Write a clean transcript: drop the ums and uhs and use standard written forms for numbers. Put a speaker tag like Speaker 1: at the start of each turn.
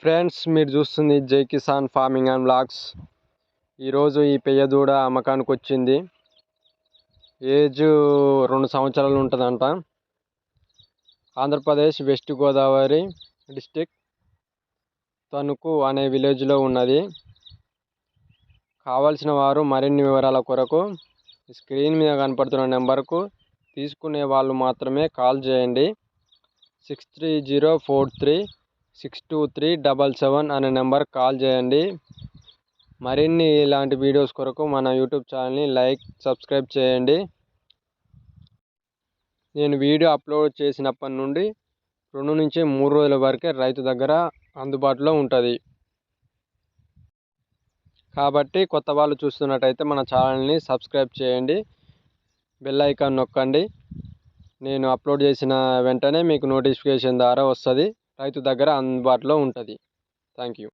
Speaker 1: Friends, మీరు చూస్తుంది జై కిసాన్ ఫార్మింగ్ అండ్ బ్లాగ్స్. ఈరోజు ఈ పెయ్య దూడ అమ్మకానికి వచ్చింది. ఏజ్ 2 సంవత్సరాలు ఉంటుందంట. ఆంధ్రప్రదేశ్ వెస్ట్ గోదావరి డిస్టిక్ తణుకు అనే విలేజ్లో ఉన్నది. కావాల్సిన వారు మరిన్ని వివరాల కొరకు స్క్రీన్ మీద కనపడుతున్న నెంబర్కు తీసుకునే వాళ్ళు మాత్రమే కాల్ చేయండి. 6304362377 అనే నెంబర్ కాల్ చేయండి. మరిన్ని ఇలాంటి వీడియోస్ కొరకు మన యూట్యూబ్ ఛానల్ని సబ్స్క్రైబ్ చేయండి. నేను వీడియో అప్లోడ్ చేసినప్పటి నుండి 2 నుంచి 3 రోజుల వరకే రైతు దగ్గర అందుబాటులో ఉంటుంది. కాబట్టి కొత్త వాళ్ళు చూస్తున్నట్టయితే మన ఛానల్ని సబ్స్క్రైబ్ చేయండి, బెల్ ఐకాన్ నొక్కండి. నేను అప్లోడ్ చేసిన వెంటనే మీకు నోటిఫికేషన్ ద్వారా వస్తుంది. రైతు దగ్గర అందుబాటులో ఉంటుంది. Thank you.